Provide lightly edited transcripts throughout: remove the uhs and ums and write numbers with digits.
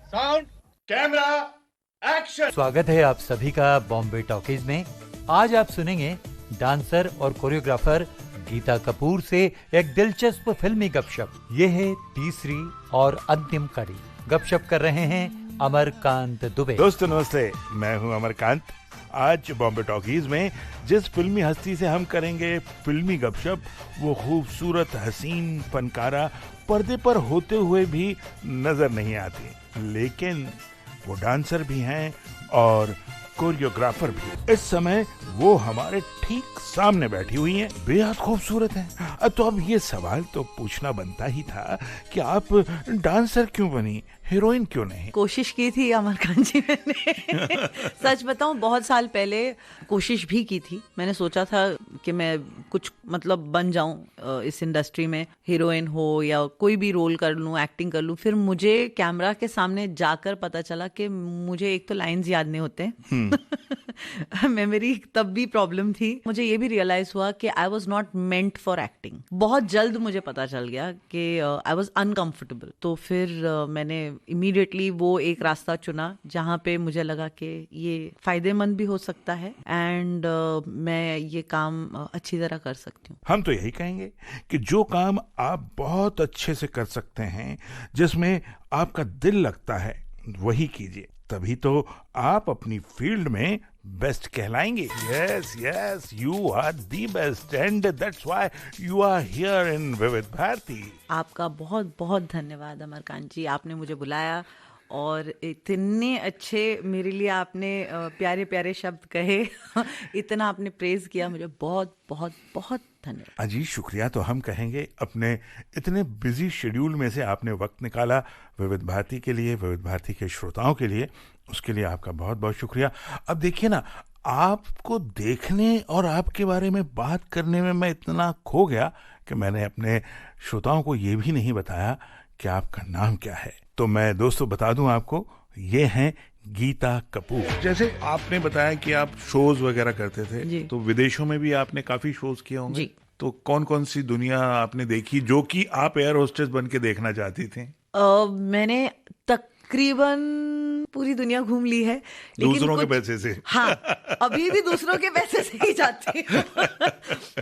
Sound, camera, action. स्वागत है आप सभी का बॉम्बे टॉकीज में। आज आप सुनेंगे डांसर और कोरियोग्राफर गीता कपूर से एक दिलचस्प फिल्मी गपशप। ये है तीसरी और अंतिम कड़ी। गपशप कर रहे हैं अमरकांत दुबे। दोस्तों नमस्ते, मैं हूं अमरकांत। आज बॉम्बे टॉकीज में जिस फिल्मी हस्ती से हम करेंगे फिल्मी गपशप, वो खूबसूरत हसीन फनकारा पर्दे पर होते हुए भी नजर नहीं आती, लेकिन वो डांसर भी हैं और कोरियोग्राफर भी। इस समय वो हमारे ठीक सामने बैठी हुई हैं, बेहद खूबसूरत हैं। तो अब ये सवाल तो पूछना बनता ही था कि आप डांसर क्यों बनी, हीरोइन क्यों नहीं? कोशिश की थी अमरकांत जी मैंने सच बताऊं, बहुत साल पहले कोशिश भी की थी। मैंने सोचा था कि मैं कुछ मतलब बन जाऊं इस इंडस्ट्री में, हीरोइन हो या कोई भी रोल कर लूं, एक्टिंग कर लूं। फिर मुझे कैमरा के सामने जाकर पता चला कि मुझे एक तो लाइंस याद नहीं होते मेमोरी तब भी प्रॉब्लम थी। मुझे ये भी रियलाइज हुआ कि I was not meant for acting. बहुत जल्द मुझे पता चल गया कि आई वॉज अनकंफर्टेबल। तो फिर मैंने इमीडिएटली वो एक रास्ता चुना जहाँ पे मुझे लगा कि ये फायदेमंद भी हो सकता है एंड मैं ये काम अच्छी तरह कर सकती हूँ। हम तो यही कहेंगे कि जो काम आप बहुत अच्छे से कर सकते हैं, जिसमें आपका दिल लगता है, वही कीजिए। तभी तो आप अपनी फील्ड में बेस्ट कहलाएंगे। Yes yes, you are the best and that's why you are here in Vividh Bharati. आपका बहुत बहुत धन्यवाद अमरकांत जी, आपने मुझे बुलाया और इतने अच्छे मेरे लिए आपने प्यारे प्यारे शब्द कहे इतना आपने प्रेज किया, मुझे बहुत बहुत बहुत धन्यवाद। अजी शुक्रिया तो हम कहेंगे, अपने इतने बिजी शेड्यूल में से आपने वक्त निकाला विविध भारती के लिए, विविध भारती के श्रोताओं के लिए, उसके लिए आपका बहुत बहुत शुक्रिया। अब देखिए ना, आपको देखने और आपके बारे में बात करने में मैं इतना खो गया कि मैंने अपने श्रोताओं को ये भी नहीं बताया कि आपका नाम क्या है। तो मैं दोस्तों बता दूं आपको, ये हैं गीता कपूर। जैसे आपने बताया कि आप शोज वगैरह करते थे, तो विदेशों में भी आपने काफी शोज किए होंगे जी। तो कौन कौन सी दुनिया आपने देखी जो कि आप एयर होस्टेस बन के देखना चाहती थी? मैंने तकरीबन पूरी दुनिया घूम ली है, लेकिन दूसरों के पैसे से। हाँ, अभी भी दूसरों के पैसे से ही जाती हूँ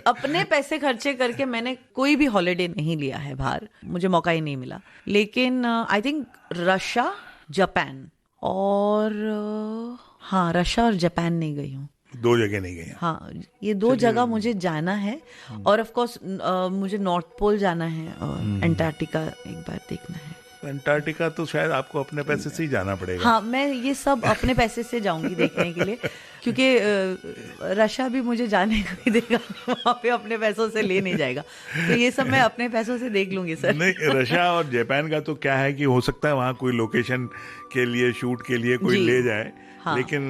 अपने पैसे खर्चे करके मैंने कोई भी हॉलिडे नहीं लिया है बाहर, मुझे मौका ही नहीं मिला। लेकिन आई थिंक रशिया, जापान और हाँ, रशिया और जापान नहीं गई हूँ। दो जगह नहीं गए? हाँ, ये दो जगह मुझे जाना है और ऑफ कोर्स मुझे नॉर्थ पोल जाना है और अंटार्कटिका एक बार देखना है। अंटार्कटिका तो शायद आपको अपने पैसे से ही जाना पड़ेगा। हाँ, मैं ये सब अपने पैसे से जाऊंगी देखने के लिए, क्योंकि रशिया भी मुझे जाने को ही देगा, वहाँ पे अपने पैसों से ले नहीं जाएगा। तो ये सब मैं अपने पैसों से देख लूंगी सर। नहीं, रशिया और जापान का तो क्या है कि हो सकता है वहाँ कोई लोकेशन के लिए, शूट के लिए कोई ले जाए। हाँ। लेकिन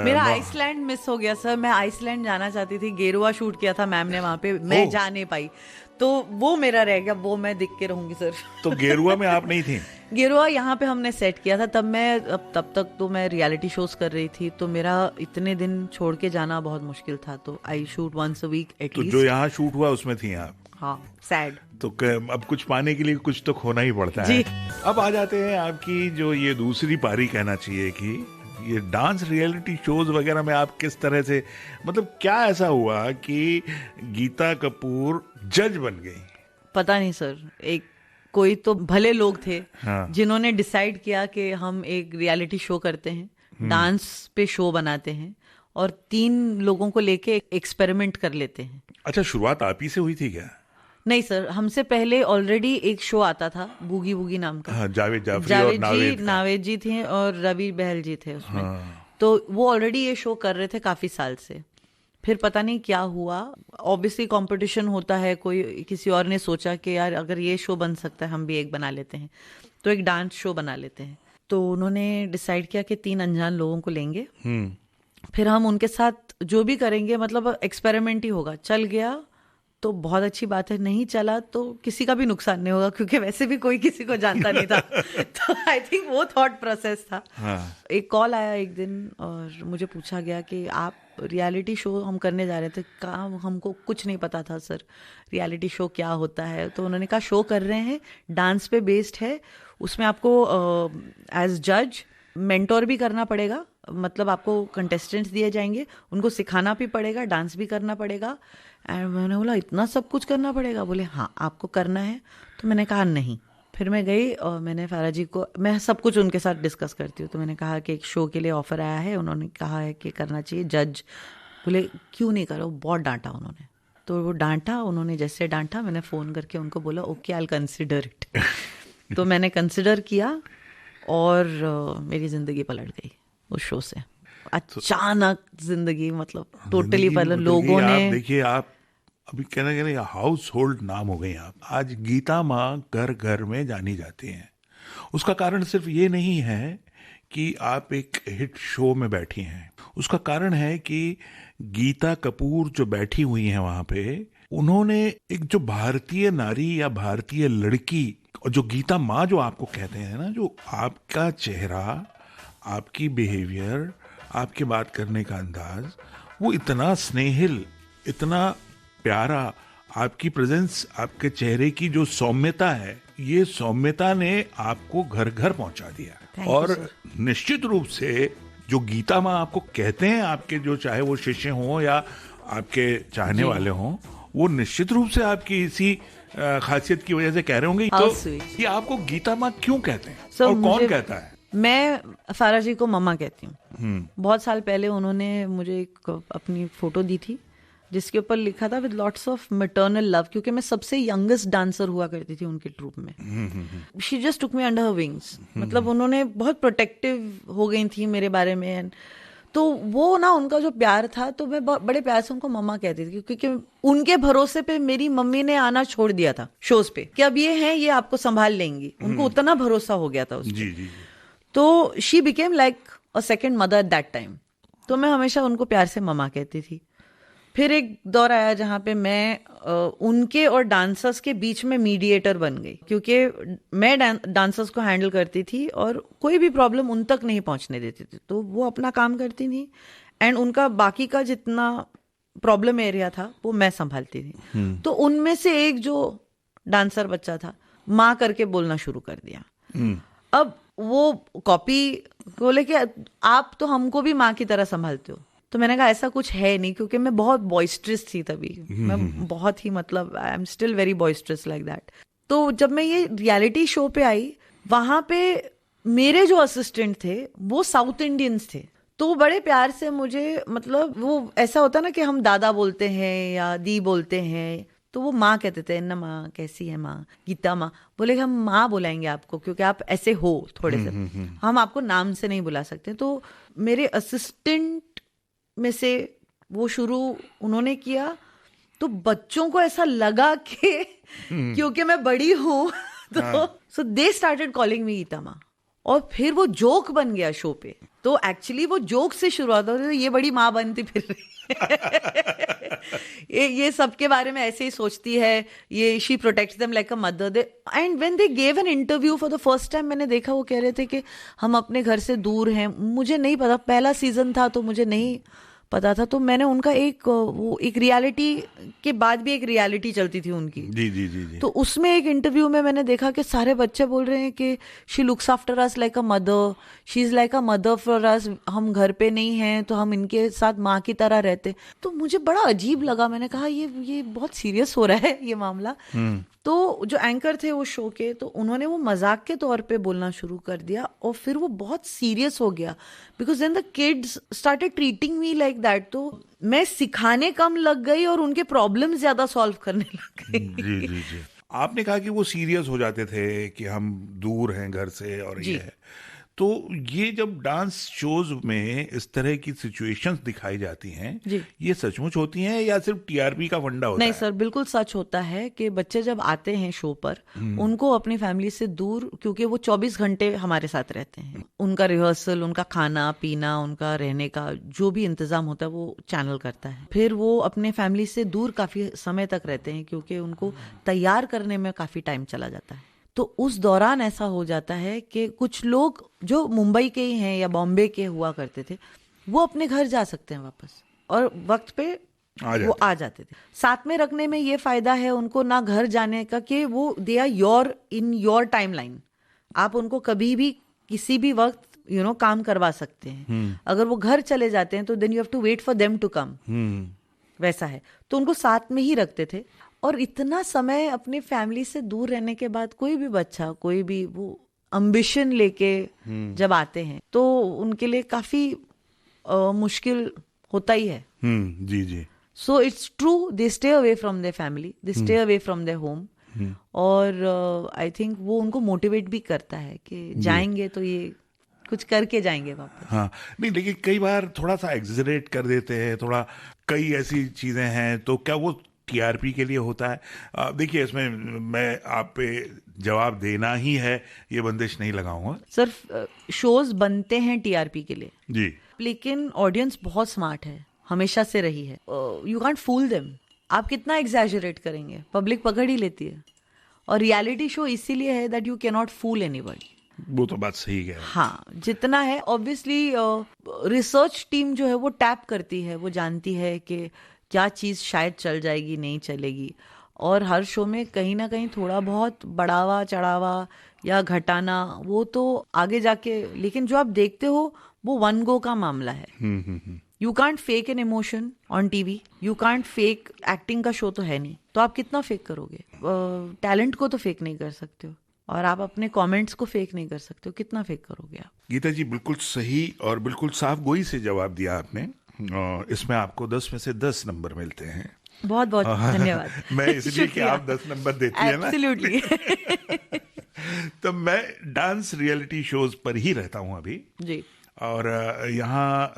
मेरा आइसलैंड मिस हो गया सर। मैं आइसलैंड जाना चाहती थी, गेरुआ शूट किया था मैम ने वहाँ पे, मैं जा नहीं पाई, तो वो मेरा रह गया। वो मैं दिख के रहूंगी सर। तो गेरुआ में आप नहीं थी? गेरुआ यहाँ पे हमने सेट किया था, तब तक तो मैं रियलिटी शोज कर रही थी, तो मेरा इतने दिन छोड़ के जाना बहुत मुश्किल था। तो I shoot once a week at least. तो जो यहाँ शूट हुआ उसमें थी आप? हाँ, सैड। तो अब कुछ पाने के लिए कुछ तो खोना ही पड़ता है। अब आ जाते हैं आपकी जो ये दूसरी पारी कहना चाहिए कि ये डांस रियलिटी शोज वगैरह में आप किस तरह से, मतलब क्या ऐसा हुआ कि गीता कपूर जज बन गई? पता नहीं सर, एक कोई तो भले लोग थे जिन्होंने डिसाइड किया कि हम एक रियलिटी शो करते हैं, डांस पे शो बनाते हैं और 3 लोगों को लेके एक्सपेरिमेंट कर लेते हैं। अच्छा, शुरुआत आप ही से हुई थी क्या? नहीं सर, हमसे पहले ऑलरेडी एक शो आता था बूगी वूगी नाम का। हाँ, जावेद जी थे और रवि बहल जी थे उसमें। तो वो ऑलरेडी ये शो कर रहे थे काफी साल से। फिर पता नहीं क्या हुआ, ऑब्वियसली कंपटीशन होता है, कोई किसी और ने सोचा कि यार अगर ये शो बन सकता है हम भी एक बना लेते हैं, तो एक डांस शो बना लेते हैं। तो उन्होंने डिसाइड किया कि 3 अनजान लोगों को लेंगे, फिर हम उनके साथ जो भी करेंगे, मतलब एक्सपेरिमेंट ही होगा। चल गया तो बहुत अच्छी बात है, नहीं चला तो किसी का भी नुकसान नहीं होगा, क्योंकि वैसे भी कोई किसी को जानता नहीं था। तो आई थिंक वो थॉट प्रोसेस था। एक कॉल आया एक दिन और मुझे पूछा गया कि आप रियलिटी शो हम करने जा रहे थे। कहा हमको कुछ नहीं पता था सर रियलिटी शो क्या होता है। तो उन्होंने कहा शो कर रहे हैं, डांस पे बेस्ड है, उसमें आपको एज जज मेंटोर भी करना पड़ेगा, मतलब आपको कंटेस्टेंट्स दिए जाएंगे, उनको सिखाना भी पड़ेगा, डांस भी करना पड़ेगा। एंड मैंने बोला इतना सब कुछ करना पड़ेगा? बोले हाँ आपको करना है। तो मैंने कहा नहीं। फिर मैं गई और मैंने फारा जी को, मैं सब कुछ उनके साथ डिस्कस करती हूँ, तो मैंने कहा कि एक शो के लिए ऑफर आया है, उन्होंने कहा है कि करना चाहिए। जज बोले क्यों नहीं करो, बहुत डांटा उन्होंने। तो वो डांटा, उन्होंने जैसे डांटा मैंने फ़ोन करके उनको बोला okay I will consider it. तो मैंने कंसिडर किया और मेरी ज़िंदगी पलट गई उस शो से। अचानक जिंदगी मतलब टोटली पहले लोगों ने, आप देखिए, आप अभी कहना हाउस होल्ड नाम हो गई आप। आज गीता माँ घर घर में जानी जाती हैं। उसका कारण सिर्फ ये नहीं है कि आप एक हिट शो में बैठी हैं, उसका कारण है कि गीता कपूर जो बैठी हुई हैं वहां पे, उन्होंने एक जो भारतीय नारी या भारतीय लड़की, और जो गीता माँ जो आपको कहते हैं ना, जो आपका चेहरा, आपकी बिहेवियर, आपके बात करने का अंदाज, वो इतना स्नेहिल, इतना प्यारा, आपकी प्रेजेंस, आपके चेहरे की जो सौम्यता है, ये सौम्यता ने आपको घर घर पहुंचा दिया। और निश्चित रूप से जो गीता माँ आपको कहते हैं, आपके जो चाहे वो शिष्य हों या आपके चाहने वाले हों, वो निश्चित रूप से आपकी इसी खासियत की वजह से कह रहे होंगे। तो ये आपको गीता माँ क्यों कहते हैं और कौन कहता है? मैं फारा जी को मम्मा कहती हूँ। बहुत साल पहले उन्होंने मुझे एक अपनी फोटो दी थी जिसके ऊपर लिखा था with lots of maternal love, क्योंकि मैं सबसे यंगेस्ट डांसर हुआ करती थी उनके ट्रूप में। She just took me under her wings, मतलब उन्होंने बहुत प्रोटेक्टिव हो गई थी मेरे बारे में। तो वो ना उनका जो प्यार था, तो मैं बड़े प्यार से उनको मम्मा कहती थी, क्योंकि उनके भरोसे पे मेरी मम्मी ने आना छोड़ दिया था शोज पे कि अब ये हैं, ये आपको संभाल लेंगी। उनको उतना भरोसा हो गया था उस पे। तो she became like a second mother at that time. तो मैं हमेशा उनको प्यार से मम्मा कहती थी। फिर एक दौर आया जहाँ पे मैं उनके और डांसर्स के बीच में मीडिएटर बन गई, क्योंकि मैं डांसर्स को हैंडल करती थी और कोई भी प्रॉब्लम उन तक नहीं पहुंचने देती थी। तो वो अपना काम करती थी एंड उनका बाकी का जितना प्रॉब्लम एरिया था वो मैं संभालती थी। तो उनमें से एक जो डांसर बच्चा था, माँ करके बोलना शुरू कर दिया। अब वो कॉपी बोले कि आप तो हमको भी माँ की तरह संभालते हो। तो मैंने कहा ऐसा कुछ है नहीं, क्योंकि मैं बहुत बॉइस्ट्रस थी तभी। मैं बहुत ही, मतलब I am still very boisterous like that. तो जब मैं ये रियलिटी शो पे आई, वहां पे मेरे जो असिस्टेंट थे वो साउथ इंडियंस थे। तो वो बड़े प्यार से मुझे, मतलब वो ऐसा होता ना कि हम दादा बोलते हैं या दी बोलते हैं, तो वो माँ कहते थे ना, माँ कैसी है माँ, गीता माँ। बोले हम माँ बुलाएंगे आपको क्योंकि आप ऐसे हो थोड़े से, हम आपको नाम से नहीं बुला सकते। तो मेरे असिस्टेंट में से वो शुरू उन्होंने किया, तो बच्चों को ऐसा लगा कि क्योंकि मैं बड़ी हूं तो so they started calling me Geeta माँ। और फिर वो जोक बन गया शो पे। तो एक्चुअली वो जोक से शुरुआत हो, ये बड़ी माँ बनती फिर रही ये सबके बारे में ऐसे ही सोचती है, ये she protects them like a mother. They and when they gave an interview for the first time, मैंने देखा वो कह रहे थे कि हम अपने घर से दूर हैं। मुझे नहीं पता, पहला सीजन था तो मुझे नहीं पता था। तो मैंने उनका एक रियलिटी के बाद भी एक रियलिटी चलती थी उनकी। जी। तो उसमें एक इंटरव्यू में मैंने देखा कि सारे बच्चे बोल रहे हैं कि she looks after us like a mother, she is like a mother for us. हम घर पे नहीं हैं तो हम इनके साथ माँ की तरह रहते। तो मुझे बड़ा अजीब लगा। मैंने कहा ये बहुत सीरियस हो रहा है ये मामला। तो जो एंकर थे वो शो के, तो उन्होंने वो मजाक के तौर पे बोलना शुरू कर दिया और फिर वो बहुत सीरियस हो गया, because then the kids started treating me like that. तो मैं सिखाने कम लग गई और उनके प्रॉब्लम ज्यादा सॉल्व करने लग गई। जी। आपने कहा कि वो सीरियस हो जाते थे कि हम दूर हैं घर से और ये है। तो ये जब डांस शोज में इस तरह की सिचुएशंस दिखाई जाती हैं, ये सचमुच होती हैं या सिर्फ टीआरपी का फंडा होता है? नहीं सर, बिल्कुल सच होता है कि बच्चे जब आते हैं शो पर, उनको अपनी फैमिली से दूर, क्योंकि वो 24 घंटे हमारे साथ रहते हैं, उनका रिहर्सल, उनका खाना पीना, उनका रहने का जो भी इंतजाम होता है वो चैनल करता है। फिर वो अपने फैमिली से दूर काफी समय तक रहते हैं, क्योंकि उनको तैयार करने में काफी टाइम चला जाता है। तो उस दौरान ऐसा हो जाता है कि कुछ लोग जो मुंबई के ही हैं या बॉम्बे के हुआ करते थे, वो अपने घर जा सकते हैं वापस और वक्त पे वो आ जाते थे। साथ में रखने में ये फायदा है उनको ना घर जाने का कि वो they are your in your timeline. आप उनको कभी भी किसी भी वक्त काम करवा सकते हैं। अगर वो घर चले जाते हैं तो then you have to wait for them to come, वैसा है। तो उनको साथ में ही रखते थे। और इतना समय अपने फैमिली से दूर रहने के बाद कोई भी बच्चा, कोई भी वो अम्बिशन लेके जब आते हैं तो उनके लिए काफी मुश्किल होता ही है। जी जी। So it's true, they stay away from their family, they stay away from their home. और आई थिंक वो उनको मोटिवेट भी करता है कि जाएंगे तो ये कुछ करके जाएंगे वापस। हाँ, नहीं लेकिन कई बार थोड़ा सा एग्जरेट कर देते हैं, थोड़ा कई ऐसी चीजें हैं, तो क्या वो टीआरपी के लिए होता है? देखिए, इसमें मैं आप पे जवाब देना ही है, ये बंदिश नहीं लगाऊंगा। सर, शोज बनते हैं टीआरपी के लिए जी, लेकिन ऑडियंस बहुत स्मार्ट है, हमेशा से रही है। You can't fool them. आप कितना एग्जैजरेट करेंगे, पब्लिक पकड़ ही लेती है। और रियलिटी शो इसीलिए है that you can not fool anybody. वो तो बात सही है। हाँ, जितना है ऑब्वियसली रिसर्च टीम जो है वो टैप करती है, वो जानती है कि क्या चीज़ शायद चल जाएगी, नहीं चलेगी। और हर शो में कहीं ना कहीं थोड़ा बहुत बढ़ावा चढ़ावा या घटाना वो तो आगे जाके, लेकिन जो आप देखते हो वो वन गो का मामला है। You can't fake an emotion on TV, you can't fake. Acting का शो तो है नहीं, तो आप कितना फेक करोगे? टैलेंट को तो फेक नहीं कर सकते हो, और आप अपने कमेंट्स को फेक नहीं कर सकते हो, कितना फेक करोगे आप? गीता जी, बिल्कुल सही और बिल्कुल साफ गोई से जवाब दिया आपने। इसमें आपको 10 में से 10 नंबर मिलते हैं। बहुत बहुत धन्यवाद। मैं इसलिए कि आप 10 नंबर देती है ना। एब्सोल्युटली। तो मैं डांस रियलिटी शोज पर ही रहता हूँ अभी जी। और यहाँ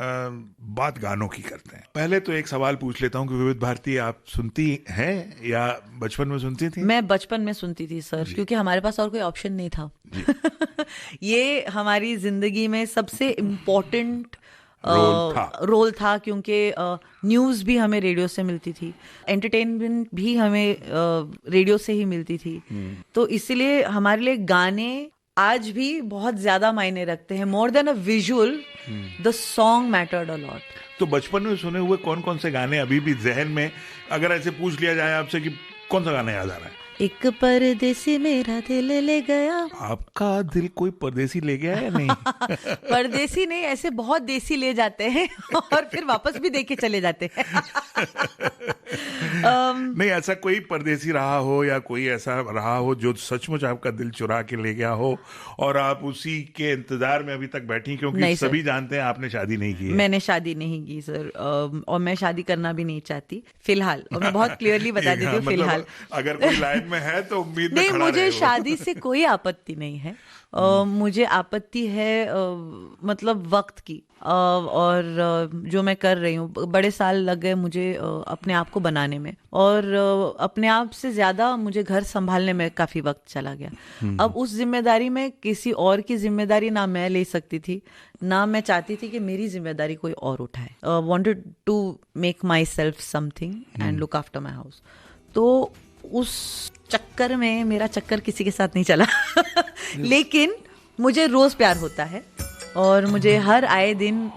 बात गानों की करते हैं। पहले तो एक सवाल पूछ लेता हूँ कि विविध भारती आप सुनती हैं या बचपन में सुनती थी? मैं बचपन में सुनती थी सर, क्योंकि हमारे पास और कोई ऑप्शन नहीं था। ये हमारी जिंदगी में सबसे इम्पोर्टेंट रोल था, क्योंकि न्यूज़ भी हमें रेडियो से मिलती थी, एंटरटेनमेंट भी हमें रेडियो से ही मिलती थी। तो इसलिए हमारे लिए गाने आज भी बहुत ज्यादा मायने रखते हैं। More than a visual, the song mattered a lot. तो बचपन में सुने हुए कौन कौन से गाने अभी भी जहन में, अगर ऐसे पूछ लिया जाए आपसे कि कौन सा गाना याद आ रहा है? एक परदेसी मेरा दिल ले गया। आपका दिल कोई परदेसी ले गया है? नहीं। परदेसी नहीं, ऐसे बहुत देसी ले जाते हैं और फिर वापस भी देके चले जाते हैं। नहीं, ऐसा कोई परदेसी रहा हो या कोई ऐसा रहा हो जो सचमुच आपका दिल चुरा के ले गया हो और आप उसी के इंतजार में अभी तक बैठी? क्योंकि सभी जानते हैं आपने शादी नहीं की है। मैंने शादी नहीं की सर, और मैं शादी करना भी नहीं चाहती फिलहाल। और मैं बहुत क्लियरली बता देती हूँ, फिलहाल अगर कोई लाइन में है तो उम्मीद में नहीं, खड़ा मुझे रहे शादी से कोई आपत्ति नहीं है। मुझे आपत्ति है मतलब वक्त की। और जो मैं कर रही हूँ, बड़े साल लग गए मुझे अपने आप को बनाने में, और अपने आप से ज्यादा मुझे घर संभालने में काफी वक्त चला गया। अब उस जिम्मेदारी में किसी और की जिम्मेदारी ना मैं ले सकती थी, ना मैं चाहती थी कि मेरी जिम्मेदारी कोई और उठाए। Wanted to make myself something and look after my house. तो उस चक्कर में मेरा चक्कर किसी के साथ नहीं चला। लेकिन मुझे रोज प्यार होता है और मुझे हर आए दिन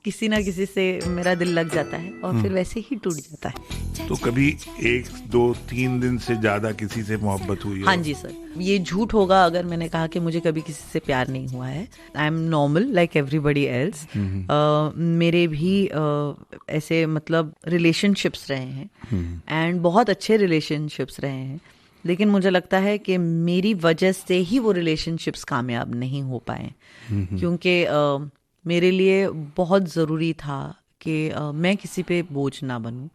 किसी ना किसी से मेरा दिल लग जाता है और फिर वैसे ही टूट जाता है। तो कभी 1, 2, 3 दिन से ज्यादा किसी से मोहब्बत हुई? हाँ जी सर, ये झूठ होगा अगर मैंने कहा कि मुझे कभी किसी से प्यार नहीं हुआ है। I am normal like everybody else. मेरे भी ऐसे मतलब रिलेशनशिप्स रहे हैं एंड बहुत अच्छे रिलेशनशिप्स रहे हैं, लेकिन मुझे लगता है कि मेरी वजह से ही वो रिलेशनशिप्स कामयाब नहीं हो पाए, क्योंकि मेरे लिए बहुत ज़रूरी था कि मैं किसी पे बोझ ना बनूं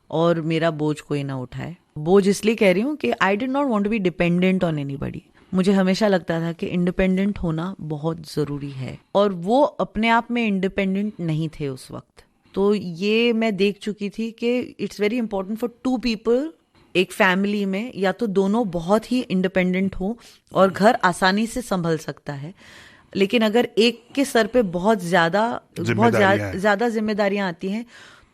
और मेरा बोझ कोई ना उठाए। बोझ इसलिए कह रही हूँ कि I did not want to be dependent on anybody. मुझे हमेशा लगता था कि इंडिपेंडेंट होना बहुत ज़रूरी है, और वो अपने आप में इंडिपेंडेंट नहीं थे उस वक्त। तो ये मैं देख चुकी थी कि it's very important for 2 people एक फैमिली में, या तो दोनों बहुत ही इंडिपेंडेंट हो और घर आसानी से संभल सकता है, लेकिन अगर एक के सर पे बहुत ज्यादा जिम्मेदारियां आती हैं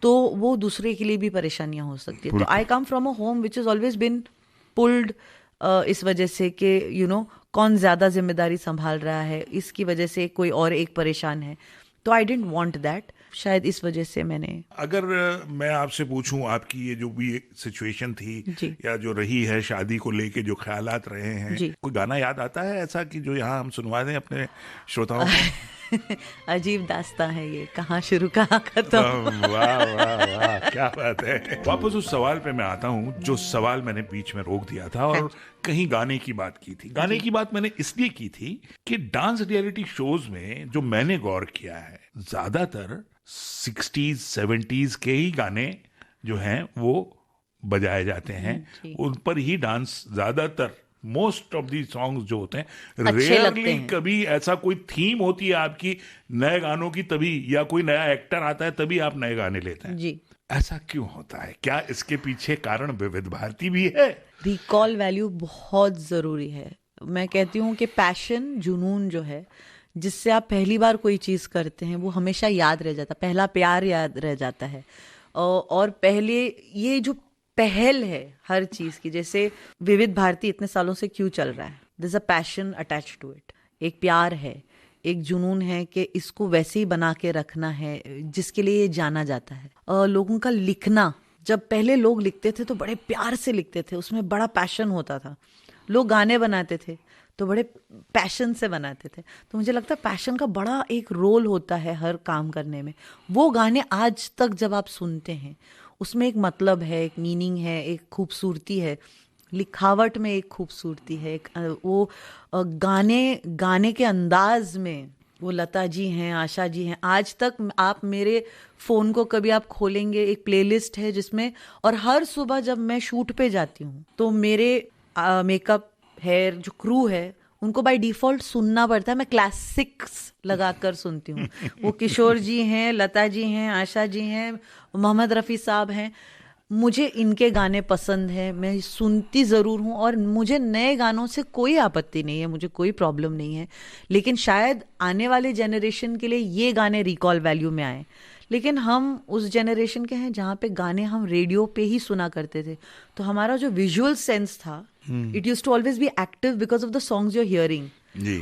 तो वो दूसरे के लिए भी परेशानियां हो सकती है। तो I come from a home which is always been pulled इस वजह से कि कौन ज्यादा जिम्मेदारी संभाल रहा है, इसकी वजह से कोई और एक परेशान है। तो आई डिडंट वांट दैट, शायद इस वजह से मैंने। अगर मैं आपसे पूछूं, आपकी ये जो भी सिचुएशन थी जी। या जो रही है शादी को लेके, जो ख्यालात रहे हैं, जी। कोई गाना याद आता है ऐसा कि जो यहाँ हम सुनवा दें अपने श्रोताओं को? अजीब दास्तां है ये, कहाँ शुरू कहाँ खत्म। वाह वाह वाह, क्या बात है। वापस उस सवाल पे मैं आता हूँ जो सवाल मैंने बीच में रोक दिया था और कहीं गाने की बात की थी। गाने की बात मैंने इसलिए की थी कि डांस रियलिटी शोज में जो मैंने गौर किया है, ज्यादातर 60s 70s के ही गाने जो हैं वो बजाए जाते हैं, उन पर ही डांस ज्यादातर, मोस्ट ऑफ दी सॉन्ग्स जो होते हैं, रेयरली कभी ऐसा कोई थीम होती है आपकी नए गानों की तभी, या कोई नया एक्टर आता है तभी आप नए गाने लेते हैं जी। ऐसा क्यों होता है? क्या इसके पीछे कारण विविध भारती भी है? रिकॉल वैल्यू बहुत जरूरी है। मैं कहती हूँ कि पैशन, जुनून जो है, जिससे आप पहली बार कोई चीज करते हैं वो हमेशा याद रह जाता है, पहला प्यार याद रह जाता है। और पहले ये जो पहल है हर चीज की, जैसे विविध भारती इतने सालों से क्यों चल रहा है, there is a passion attached to it, एक प्यार है, एक जुनून है कि इसको वैसे ही बना के रखना है, जिसके लिए ये जाना जाता है। लोगों का लिखना, जब पहले लोग लिखते थे तो बड़े प्यार से लिखते थे, उसमें बड़ा पैशन होता था। लोग गाने बनाते थे तो बड़े पैशन से बनाते थे। तो मुझे लगता है पैशन का बड़ा एक रोल होता है हर काम करने में। वो गाने आज तक जब आप सुनते हैं उसमें एक मतलब है, एक मीनिंग है, एक खूबसूरती है, लिखावट में एक खूबसूरती है, एक वो गाने के अंदाज में, वो लता जी हैं, आशा जी हैं, आज तक आप मेरे फ़ोन को कभी आप खोलेंगे, एक प्लेलिस्ट है जिसमें, और हर सुबह जब मैं शूट पे जाती हूँ तो मेरे मेकअप, हेयर जो क्रू है उनको बाय डिफ़ॉल्ट सुनना पड़ता है, मैं क्लासिक्स लगाकर सुनती हूँ। वो किशोर जी हैं, लता जी हैं, आशा जी हैं, मोहम्मद रफ़ी साहब हैं, मुझे इनके गाने पसंद हैं, मैं सुनती ज़रूर हूँ और मुझे नए गानों से कोई आपत्ति नहीं है, मुझे कोई प्रॉब्लम नहीं है। लेकिन शायद आने वाले जनरेशन के लिए ये गाने रिकॉल वैल्यू में आए। लेकिन हम उस जनरेशन के हैं जहाँ पे गाने हम रेडियो पे ही सुना करते थे, तो हमारा जो विजुअल सेंस था, it used to always be active because of the songs you are hearing.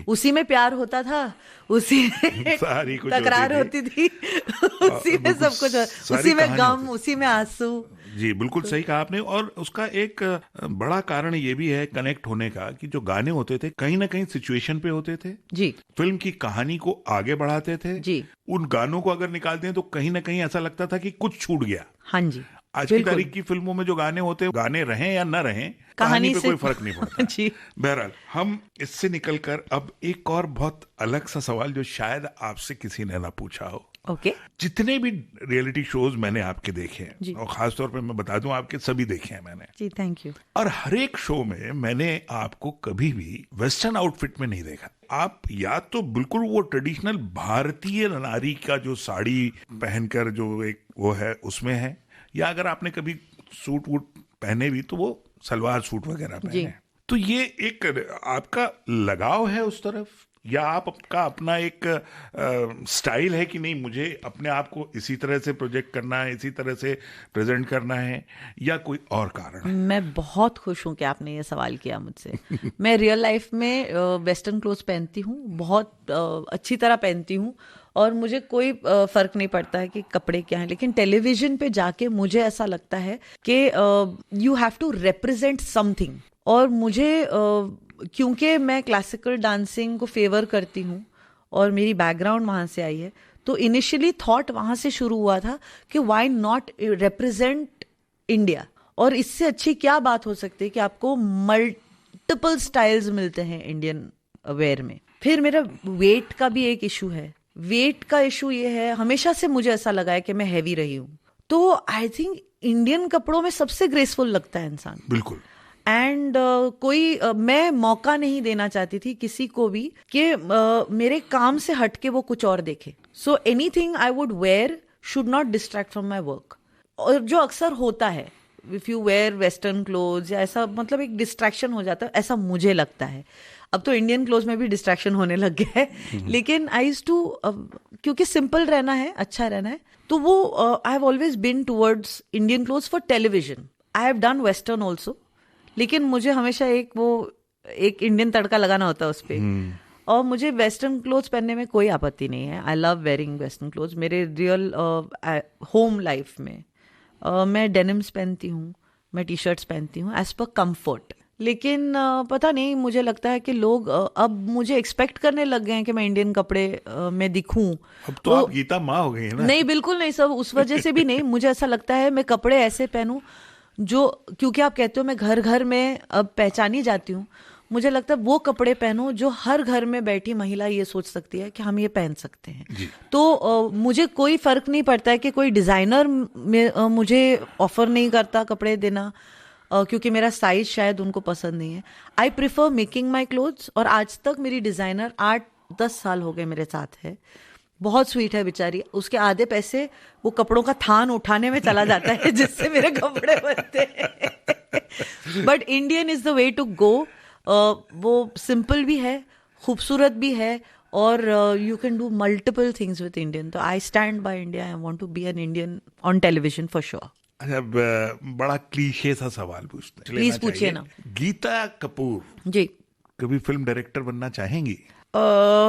उसी में प्यार होता था, उसी में तकरार होती थी, उसी में सब कुछ, उसी में गम, उसी में आंसू। जी बिल्कुल सही कहा आपने। और उसका एक बड़ा कारण ये भी है कनेक्ट होने का कि जो गाने होते थे कहीं ना कहीं सिचुएशन पे होते थे जी, फिल्म की कहानी को आगे बढ़ाते थे जी। उन गानों को अगर निकालते हैं तो कहीं ना कहीं ऐसा लगता था कि कुछ छूट गया। हाँ जी, आज की तारीख की फिल्मों में जो गाने होते हैं, गाने रहें या न रहें, कहानी पे कोई फर्क नहीं पड़ता। जी। बहरहाल, हम इससे निकलकर अब एक और बहुत अलग सा सवाल जो शायद आपसे किसी ने ना पूछा हो। ओके। जितने भी रियलिटी शोज मैंने आपके देखे हैं, और खासतौर पे मैं बता दूं आपके सभी देखे हैं मैंने जी, थैंक यू। और हर एक शो में मैंने आपको कभी भी वेस्टर्न आउटफिट में नहीं देखा। आप या तो बिल्कुल वो ट्रेडिशनल भारतीय नारी का जो साड़ी पहनकर जो एक वो है उसमें है, या अगर आपने कभी सूट वूट पहने भी तो वो सलवार सूट वगैरह पहने। तो ये एक आपका लगाव है उस तरफ, या आपका अपना एक स्टाइल है कि नहीं मुझे अपने आप को इसी तरह से प्रोजेक्ट करना है, इसी तरह से प्रेजेंट करना है, या कोई और कारण है? मैं बहुत खुश हूँ कि आपने ये सवाल किया मुझसे। मैं रियल लाइफ में वेस्टर्न क्लोथ्स पहनती हूँ, बहुत अच्छी तरह पहनती हूँ, और मुझे कोई फर्क नहीं पड़ता है कि कपड़े क्या हैं। लेकिन टेलीविजन पे जाके मुझे ऐसा लगता है कि you have to represent something, और मुझे क्योंकि मैं क्लासिकल डांसिंग को फेवर करती हूँ और मेरी बैकग्राउंड वहाँ से आई है, तो इनिशियली थॉट वहाँ से शुरू हुआ था कि व्हाई नॉट रिप्रेजेंट इंडिया, और इससे अच्छी क्या बात हो सकती है कि आपको मल्टीपल स्टाइल्स मिलते हैं इंडियन वेयर में। फिर मेरा वेट का भी एक इशू है। वेट का इशू ये है, हमेशा से मुझे ऐसा लगा है कि मैं हैवी रही हूँ, तो आई थिंक इंडियन कपड़ों में सबसे ग्रेसफुल लगता है इंसान। बिल्कुल। एंड मैं मौका नहीं देना चाहती थी किसी को भी कि मेरे काम से हटके वो कुछ और देखे। So anything I would wear should not distract from my work, और जो अक्सर होता है, if you wear western clothes या ऐसा, मतलब एक डिस्ट्रैक्शन हो जाता है, ऐसा मुझे लगता है। अब तो इंडियन क्लोथ्स में भी डिस्ट्रैक्शन होने लग गया है, लेकिन आई यूज्ड टू, क्योंकि सिंपल रहना है, अच्छा रहना है, तो वो I have always been towards Indian clothes for television. I have done western also, लेकिन मुझे हमेशा एक इंडियन तड़का लगाना होता है उस पर। और मुझे वेस्टर्न क्लोथ्स पहनने में कोई आपत्ति नहीं है। I love wearing western clothes. मेरे रियल होम लाइफ में मैं डेनिम्स पहनती हूँ, मैं टी शर्ट्स पहनती हूँ एज पर कंफर्ट। लेकिन पता नहीं, मुझे लगता है कि लोग अब मुझे एक्सपेक्ट करने लग गए हैं कि मैं इंडियन कपड़े में दिखूं। अब तो आप गीता माँ हो गई है ना। नहीं, बिल्कुल नहीं, सब उस वजह से भी नहीं। मुझे ऐसा लगता है मैं कपड़े ऐसे पहनूं जो, क्योंकि आप कहते हो मैं घर घर में अब पहचानी जाती हूँ, मुझे लगता है वो कपड़े पहनो जो हर घर में बैठी महिला ये सोच सकती है कि हम ये पहन सकते हैं। तो मुझे कोई फर्क नहीं पड़ता है कि कोई डिजाइनर मुझे ऑफर नहीं करता कपड़े देना, क्योंकि मेरा साइज शायद उनको पसंद नहीं है। I prefer making my clothes. और आज तक मेरी डिजाइनर 8-10 साल हो गए मेरे साथ है, बहुत स्वीट है बेचारी। उसके आधे पैसे वो कपड़ों का थान उठाने में चला जाता है जिससे मेरे कपड़े बनते हैं। But Indian is the way to go. वो सिंपल भी है, खूबसूरत भी है, और you can do multiple things with Indian. तो I stand by India. I want to be an Indian on television for sure. अच्छा, बड़ा क्लीशे सा सवाल पूछते हैं, प्लीज पूछिए ना। गीता कपूर जी कभी फिल्म डायरेक्टर बनना चाहेंगी?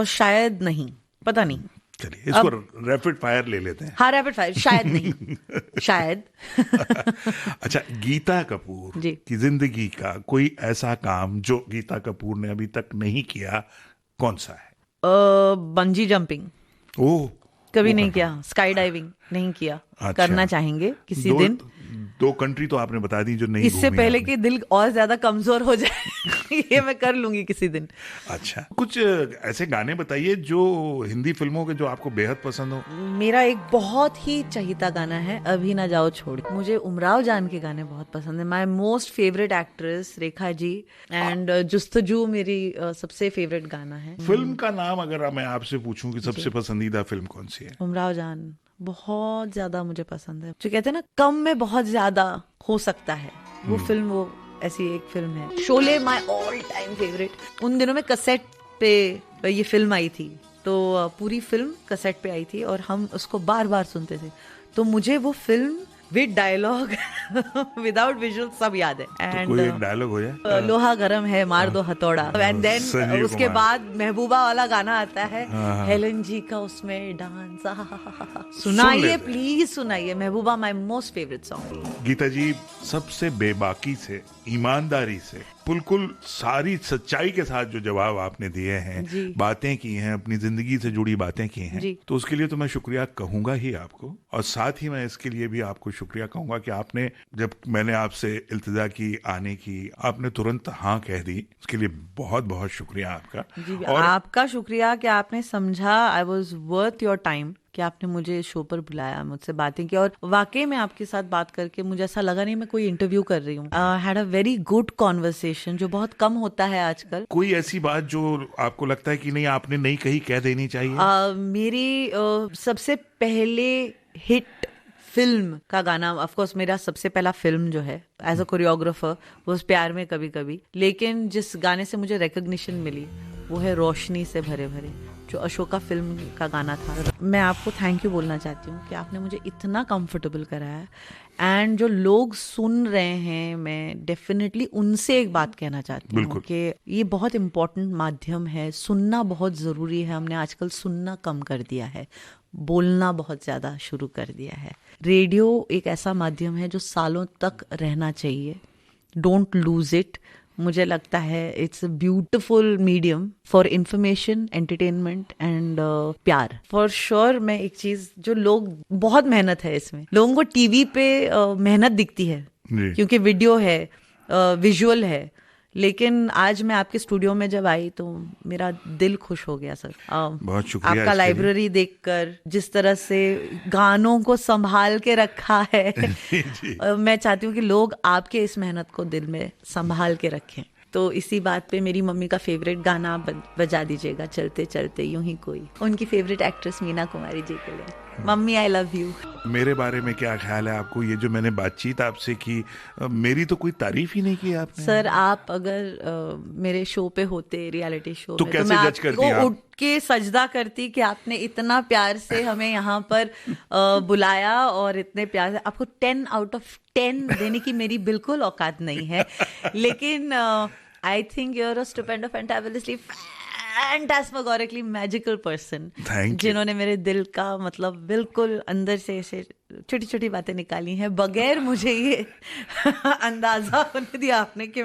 शायद नहीं, पता नहीं। चलिए इसको रैपिड फायर ले लेते हैं। हाँ, रैपिड फायर। शायद नहीं, शायद। अच्छा, गीता कपूर जी। की जिंदगी का कोई ऐसा काम जो गीता कपूर ने अभी तक नहीं किया, कौन सा है? बंजी जंपिंग ओह, कभी नहीं किया। स्काई डाइविंग नहीं किया। अच्छा। करना चाहेंगे किसी दिन। 2 कंट्री तो आपने बता दी जो नहीं इससे घूमी पहले आपने। कि दिल और ज्यादा कमजोर हो जाए ये मैं कर लूंगी किसी दिन। अच्छा, कुछ ऐसे गाने बताइए जो हिंदी फिल्मों के जो आपको बेहद पसंद हो। मेरा एक बहुत ही चहीता गाना है, अभी ना जाओ छोड़। मुझे उमराव जान के गाने बहुत पसंद है। My most favourite actress Rekha ji, and जुस्तजू मेरी सबसे फेवरेट गाना है। फिल्म का नाम अगर मैं आपसे पूछूं कि सबसे पसंदीदा फिल्म कौन सी है? उमराव जान बहुत ज्यादा मुझे पसंद है। जो कहते हैं ना, कम में बहुत ज्यादा हो सकता है, वो फिल्म, वो ऐसी एक फिल्म है। Sholay my all time favourite. उन दिनों में कैसेट पे ये फिल्म आई थी, तो पूरी फिल्म कैसेट पे आई थी और हम उसको बार बार सुनते थे। तो मुझे वो film with dialogue without visual सब याद है। तो कोई एक डायलॉग हो जाए। लोहा गरम है, मार दो हथौड़ा। एंड देन संजीव उसके कुमार। बाद महबूबा वाला गाना आता है, हेलन जी का उसमें डांस। सुनाइए लेते हैं। प्लीज, सुनाइए। महबूबा my most favourite song. Geeta ji, सबसे बेबाकी से, ईमानदारी से, बिल्कुल सारी सच्चाई के साथ जो जवाब आपने दिए हैं, जी। बातें की हैं, अपनी जिंदगी से जुड़ी बातें की हैं, जी। तो उसके लिए तो मैं शुक्रिया कहूंगा ही आपको। और साथ ही मैं इसके लिए भी आपको शुक्रिया कहूंगा कि आपने, जब मैंने आपसे इल्तिजा की आने की, आपने तुरंत हाँ कह दी। उसके लिए बहुत बहुत शुक्रिया आपका। जी, और आपका शुक्रिया कि आपने समझा I was worth your time, कि आपने मुझे शो पर बुलाया, मुझसे बातें की। और वाकई में आपके साथ बात करके मुझे ऐसा लगा नहीं मैं कोई इंटरव्यू कर रही हूँ। Had a very good conversation, जो बहुत कम होता है आजकल। कोई ऐसी बात जो आपको लगता है कि नहीं आपने नहीं कही, कह देनी चाहिए? मेरी सबसे पहले हिट फिल्म का गाना, ऑफ कोर्स मेरा सबसे पहला फिल्म जो है एज अ कोरियोग्राफर वो प्यार में कभी कभी, लेकिन जिस गाने से मुझे रिकॉग्निशन मिली वो है रोशनी से भरे भरे, जो अशोका फिल्म का गाना था। मैं आपको थैंक यू बोलना चाहती हूँ कि आपने मुझे इतना कंफर्टेबल कराया। एंड जो लोग सुन रहे हैं, मैं डेफिनेटली उनसे एक बात कहना चाहती हूँ कि ये बहुत इम्पोर्टेंट माध्यम है, सुनना बहुत ज़रूरी है। हमने आजकल सुनना कम कर दिया है, बोलना बहुत ज़्यादा शुरू कर दिया है। रेडियो एक ऐसा माध्यम है जो सालों तक रहना चाहिए। Don't lose it. मुझे लगता है it's a beautiful medium for information, entertainment and प्यार। फॉर श्योर मैं एक चीज, जो लोग, बहुत मेहनत है इसमें। लोगों को टीवी पे मेहनत दिखती है क्योंकि वीडियो है, विजुअल है, लेकिन आज मैं आपके स्टूडियो में जब आई तो मेरा दिल खुश हो गया सर। बहुत शुक्रिया आपका लाइब्रेरी देखकर, जिस तरह से गानों को संभाल के रखा है मैं चाहती हूँ कि लोग आपके इस मेहनत को दिल में संभाल के रखें। तो इसी बात पे मेरी मम्मी का फेवरेट गाना बजा दीजिएगा, चलते चलते यूं ही कोई। उनकी फेवरेट एक्ट्रेस मीना कुमारी जी के लिए। Mummy I love you. मेरे बारे में क्या ख्याल है आपको? ये जो मैंने बातचीत आपसे की, मेरी तो कोई तारीफ ही नहीं की आपने। सर, आप अगर मेरे शो पे होते, रियलिटी शो तो में, कैसे तो मैं जज करती आपको आप? उठ के सजदा करती कि आपने इतना प्यार से हमें यहाँ पर बुलाया, और इतने प्यार से आपको 10 out of 10 देने की मेरी बिल्कुल औकात नहीं है। लेकिन I think you're a stupendo fantabulously phantasmagorically magical person, Thank you. जिन्होंने मेरे दिल का मतलब बिल्कुल अंदर से ऐसे छोटी छोटी बातें निकाली हैं बगैर मुझे ये अंदाजा होने दिया आपने कि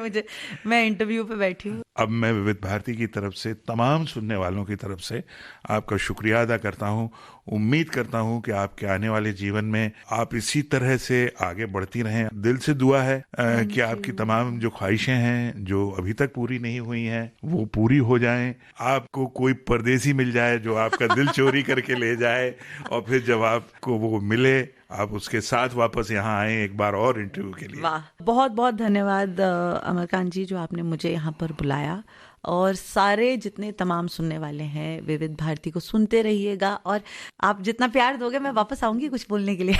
मैं इंटरव्यू पे बैठी हूँ। अब मैं विविध भारती की तरफ से, तमाम सुनने वालों की तरफ से आपका शुक्रिया अदा करता हूँ। उम्मीद करता हूँ कि आपके आने वाले जीवन में आप इसी तरह से आगे बढ़ती रहें। दिल से दुआ है कि आपकी तमाम जो ख्वाहिशें हैं जो अभी तक पूरी नहीं हुई हैं वो पूरी हो जाएं। आपको कोई परदेसी मिल जाए जो आपका दिल चोरी करके ले जाए, और फिर जब आपको वो मिले आप उसके साथ वापस यहाँ आए एक बार और इंटरव्यू के लिए। वाह, बहुत बहुत धन्यवाद अमरकांत जी जो आपने मुझे यहाँ पर बुलाया। और सारे जितने तमाम सुनने वाले हैं विविध भारती को सुनते रहिएगा, और आप जितना प्यार दोगे मैं वापस आऊंगी कुछ बोलने के लिए।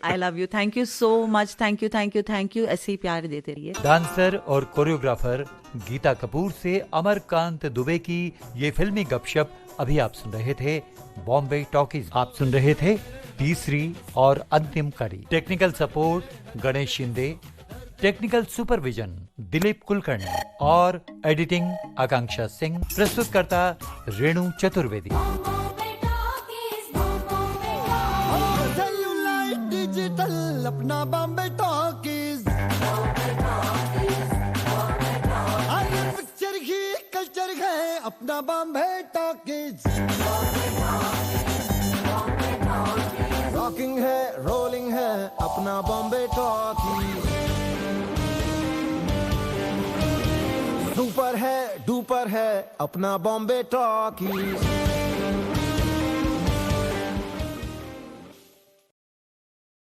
I love you, thank you so much, thank you thank you thank you, ऐसे ही प्यार देते रहिए। डांसर और कोरियोग्राफर गीता कपूर से अमरकांत दुबे की ये फिल्मी गपशप अभी आप सुन रहे थे बॉम्बे टॉकीज। आप सुन रहे थे तीसरी और अंतिम कड़ी। Technical support Ganesh Shinde, technical supervision Dilip Kulkarni और एडिटिंग आकांक्षा सिंह। प्रस्तुतकर्ता रेणु चतुर्वेदी। डिजिटल अपना बॉम्बे टॉकीज, पिक्चर ही कल्चर है अपना बॉम्बे टॉकीज। रॉकिंग है रोलिंग है अपना बॉम्बे टॉकीज। सुपर है डुपर है अपना बॉम्बे टॉकीज।